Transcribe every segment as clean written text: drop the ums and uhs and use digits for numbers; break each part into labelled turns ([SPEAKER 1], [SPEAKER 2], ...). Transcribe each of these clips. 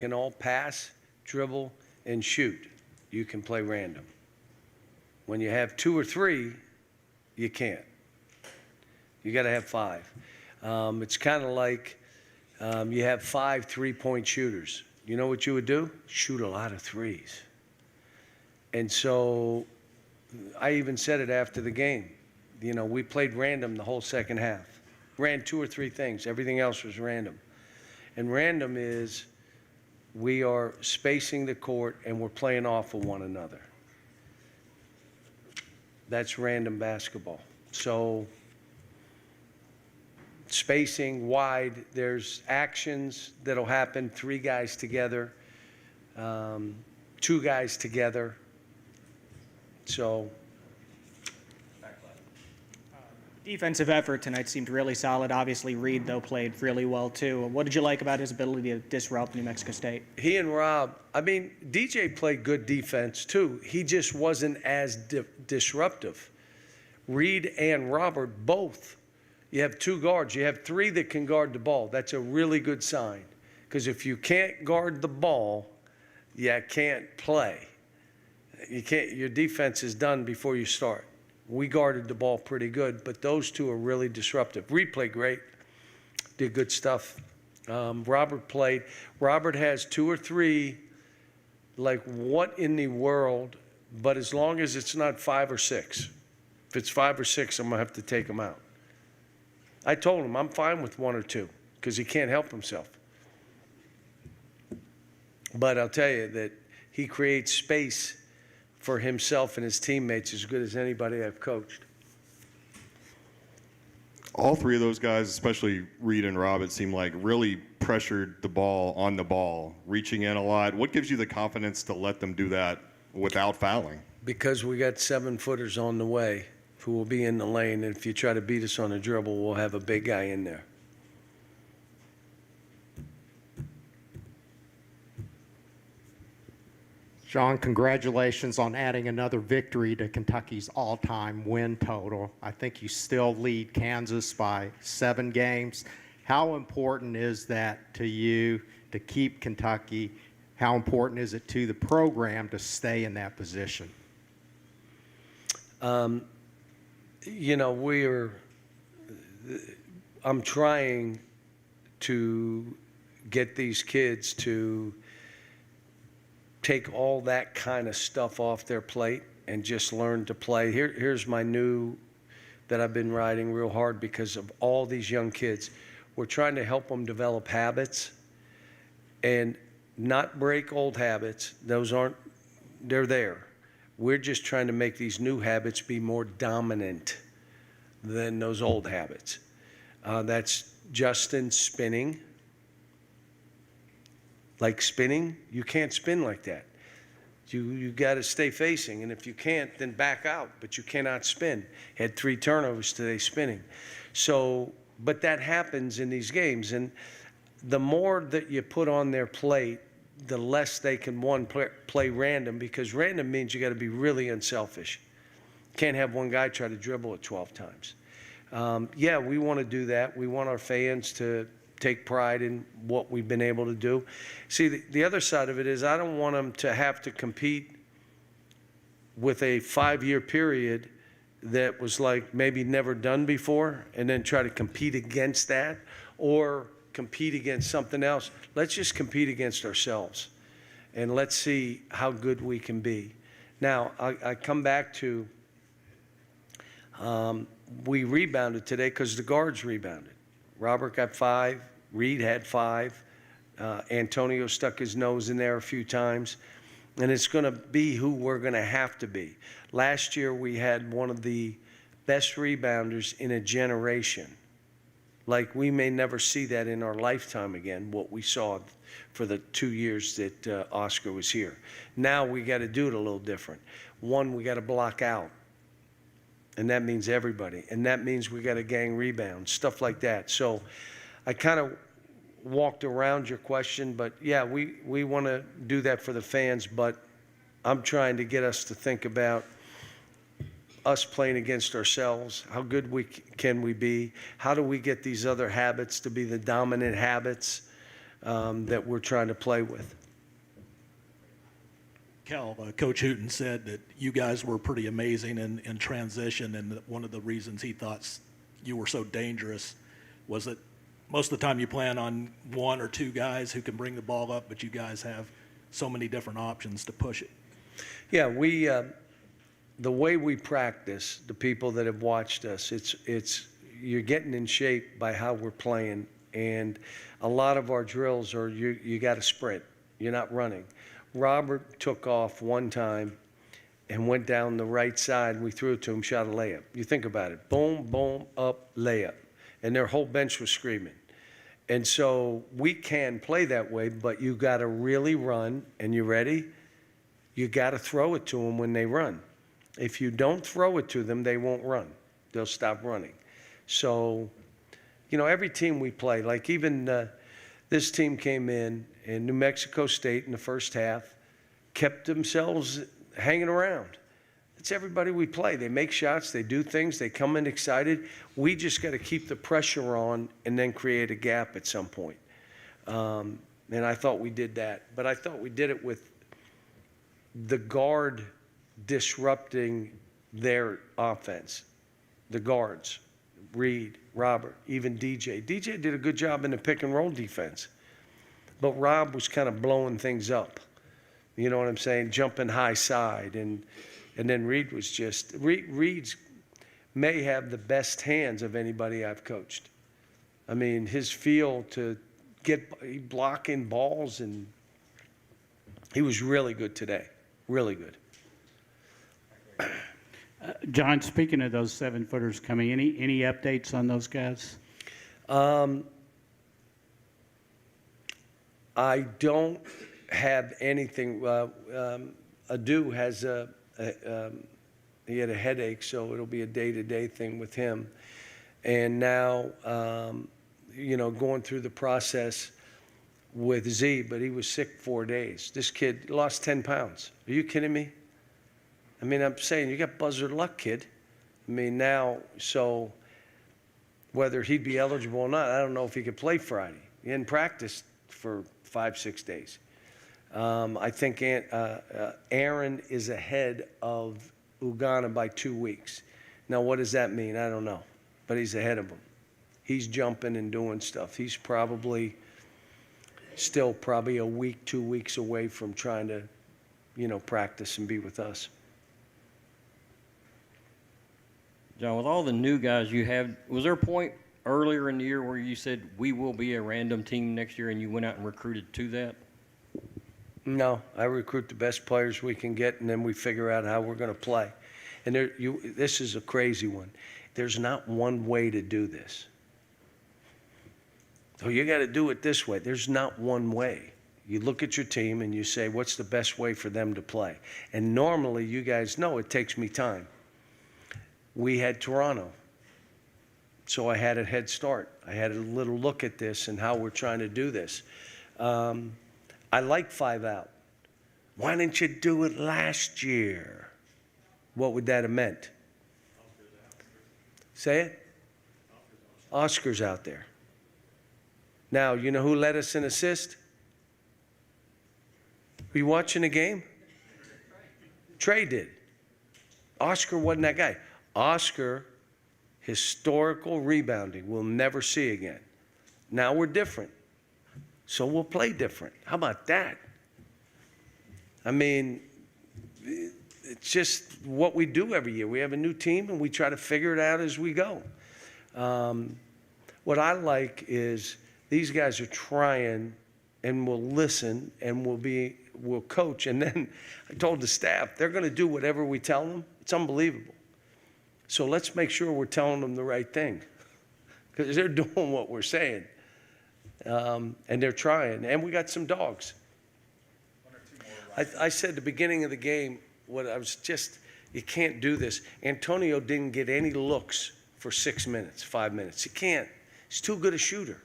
[SPEAKER 1] can all pass, dribble, and shoot, you can play random. When you have 2 or 3, you can't. You got to have 5. It's kind of like you have 5 3-point shooters. You know what you would do? Shoot a lot of threes. And so I even said it after the game. You know, we played random the whole second half. Ran 2 or 3 things. Everything else was random. And random is we are spacing the court and we're playing off of one another. That's random basketball. So spacing wide, there's actions that'll happen, 3 guys together, 2 guys together. So
[SPEAKER 2] defensive effort tonight seemed really solid. Obviously, Reed, though, played really well, too. What did you like about his ability to disrupt New Mexico State?
[SPEAKER 1] He and Rob, I mean, DJ played good defense, too. He just wasn't as disruptive. Reed and Robert both. You have 2 guards. You have 3 that can guard the ball. That's a really good sign. Because if you can't guard the ball, you can't play. You can't. Your defense is done before you start. We guarded the ball pretty good, but those 2 are really disruptive. Reed played great, did good stuff. Robert played. Robert has 2 or 3, like, what in the world, but as long as it's not 5 or 6. If it's 5 or 6, I'm going to have to take him out. I told him I'm fine with 1 or 2 because he can't help himself. But I'll tell you that he creates space for himself and his teammates as good as anybody I've coached.
[SPEAKER 3] All 3 of those guys, especially Reed and Rob, it seemed like really pressured the ball on the ball, reaching in a lot. What gives you the confidence to let them do that without fouling?
[SPEAKER 1] Because we got 7-footers on the way who will be in the lane, and if you try to beat us on a dribble, we'll have a big guy in there.
[SPEAKER 4] John, congratulations on adding another victory to Kentucky's all-time win total. I think you still lead Kansas by 7 games. How important is that to you to keep Kentucky? How important is it to the program to stay in that position?
[SPEAKER 1] You know, I'm trying to get these kids to take all that kind of stuff off their plate and just learn to play. Here's my new that I've been writing real hard because of all these young kids. We're trying to help them develop habits and not break old habits. They're there. We're just trying to make these new habits be more dominant than those old habits. That's Justin spinning. Like spinning, you can't spin like that. You got to stay facing, and if you can't, then back out, but you cannot spin. Had 3 turnovers today spinning. So, but that happens in these games, and the more that you put on their plate, the less they can, play random, because random means you got to be really unselfish. Can't have one guy try to dribble it 12 times. Yeah, we want to do that. We want our fans to take pride in what we've been able to do. See, the other side of it is I don't want them to have to compete with a 5-year period that was like maybe never done before and then try to compete against that or compete against something else. Let's just compete against ourselves and let's see how good we can be. Now, I come back to we rebounded today because the guards rebounded. Robert got 5. Reed had 5. Antonio stuck his nose in there a few times. And it's going to be who we're going to have to be. Last year, we had one of the best rebounders in a generation. Like, we may never see that in our lifetime again, what we saw for the 2 years that Oscar was here. Now we got to do it a little different. One, we got to block out. And that means everybody. And that means we got to gang rebound, stuff like that. So I kind of walked around your question, but yeah, we want to do that for the fans, but I'm trying to get us to think about us playing against ourselves. How good can we be? How do we get these other habits to be the dominant habits? that we're trying to play with.
[SPEAKER 5] Cal, Coach Hooten said that you guys were pretty amazing in transition, and that one of the reasons he thought you were so dangerous was that most of the time you plan on one or two guys who can bring the ball up, but you guys have so many different options to push it.
[SPEAKER 1] Yeah, the way we practice, the people that have watched us, it's you're getting in shape by how we're playing, and a lot of our drills are you got to sprint. You're not running. Robert took off one time and went down the right side. We threw it to him, shot a layup. You think about it. Boom, boom, up, layup. And their whole bench was screaming. And so we can play that way, but you got to really run. And you ready? You got to throw it to them when they run. If you don't throw it to them, they won't run. They'll stop running. So, every team we play, like even this team came in New Mexico State in the first half, kept themselves hanging around. It's everybody we play. They make shots, they do things, they come in excited. We just got to keep the pressure on and then create a gap at some point. And I thought we did that. But I thought we did it with the guard disrupting their offense. The guards, Reed, Robert, even DJ. DJ did a good job in the pick and roll defense. But Rob was kind of blowing things up. You know what I'm saying? Jumping high side. And then Reed was just, Reed's may have the best hands of anybody I've coached. I mean, his feel to get blocking balls, and he was really good today. Really good.
[SPEAKER 6] John, speaking of those 7-footers coming, any updates on those guys?
[SPEAKER 1] I don't have anything. Adu has he had a headache, so it'll be a day-to-day thing with him. And now, going through the process with Z, but he was sick 4 days. This kid lost 10 pounds. Are you kidding me? I mean, I'm saying you got buzzard luck, kid. I mean, now, so whether he'd be eligible or not, I don't know if he could play Friday. He hadn't practiced for 5-6 days. I think Aaron is ahead of Ugana by 2 weeks. Now, what does that mean? I don't know, but he's ahead of him. He's jumping and doing stuff. He's still probably a week, 2 weeks away from trying to, practice and be with us.
[SPEAKER 7] John, with all the new guys you have, was there a point earlier in the year where you said we will be a random team next year and you went out and recruited to that?
[SPEAKER 1] No, I recruit the best players we can get, and then we figure out how we're going to play. And this is a crazy one. There's not one way to do this. So you got to do it this way. There's not one way. You look at your team and you say, what's the best way for them to play? And normally, you guys know it takes me time. We had Toronto, so I had a head start. I had a little look at this and how we're trying to do this. I like 5 out. Why didn't you do it last year? What would that have meant? Say it? Oscar's out there. Now, you know who led us in assist? Were you watching the game? Trey did. Oscar wasn't that guy. Oscar, historical rebounding, we'll never see again. Now we're different, so we'll play different. How about that? I mean, it's just what we do every year. We have a new team, and we try to figure it out as we go. What I like is these guys are trying and will listen and will coach. And then I told the staff, they're going to do whatever we tell them. It's unbelievable. So let's make sure we're telling them the right thing, because they're doing what we're saying. And they're trying. And we got some dogs. I said at the beginning of the game, you can't do this. Antonio didn't get any looks for 6 minutes, 5 minutes. He can't. He's too good a shooter.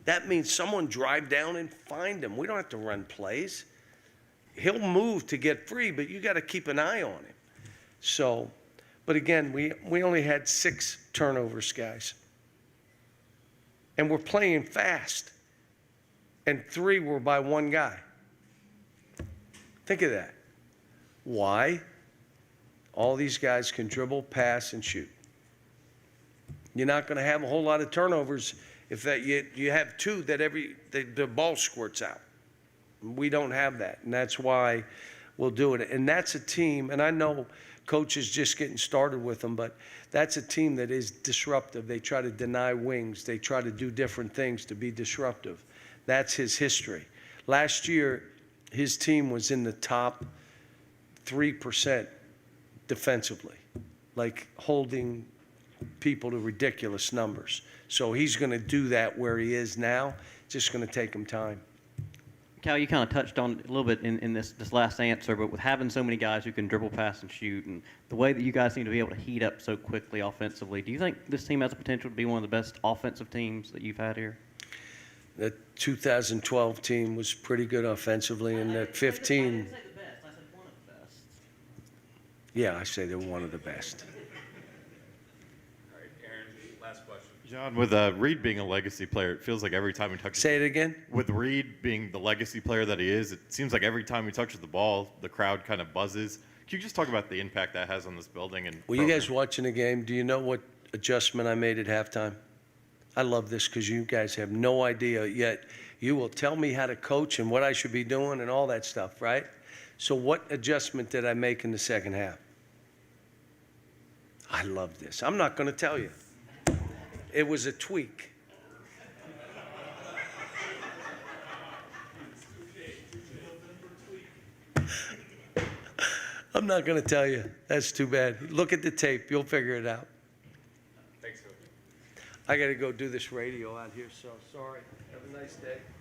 [SPEAKER 1] That means someone drive down and find him. We don't have to run plays. He'll move to get free, but you got to keep an eye on him. So, but again, we only had 6 turnovers, guys. And we're playing fast. and 3 were by one guy. Think of that. Why? All these guys can dribble, pass, and shoot. You're not going to have a whole lot of turnovers if that you have 2 that the ball squirts out. We don't have that, and that's why we'll do it. And that's a team, and I know Coach is just getting started with them, but that's a team that is disruptive. They try to deny wings. They try to do different things to be disruptive. That's his history. Last year, his team was in the top 3% defensively, like holding people to ridiculous numbers. So he's going to do that where he is now. Just going to take him time.
[SPEAKER 8] Cal, you kind of touched on it a little bit in this last answer, but with having so many guys who can dribble, pass, and shoot, and the way that you guys seem to be able to heat up so quickly offensively, do you think this team has the potential to be one of the best offensive teams that you've had here?
[SPEAKER 1] The 2012 team was pretty good offensively, and that 15.
[SPEAKER 8] I didn't say the best. I said one of the best.
[SPEAKER 1] Yeah, I say they're one of the best.
[SPEAKER 9] All right, Aaron, last question.
[SPEAKER 10] John, with Reed being a legacy player, it feels like every time he touches.
[SPEAKER 1] Say it again.
[SPEAKER 10] With Reed being the legacy player that he is, it seems like every time he touches the ball, the crowd kind of buzzes. Can you just talk about the impact that has on this building? And
[SPEAKER 1] Were you guys watching the game? Do you know what adjustment I made at halftime? I love this because you guys have no idea yet. You will tell me how to coach and what I should be doing and all that stuff, right? So what adjustment did I make in the second half? I love this. I'm not going to tell you. It was a tweak. I'm not going to tell you. That's too bad. Look at the tape. You'll figure it out.
[SPEAKER 9] Thanks, Coach.
[SPEAKER 1] I got to go do this radio out here, so sorry. Have a nice day.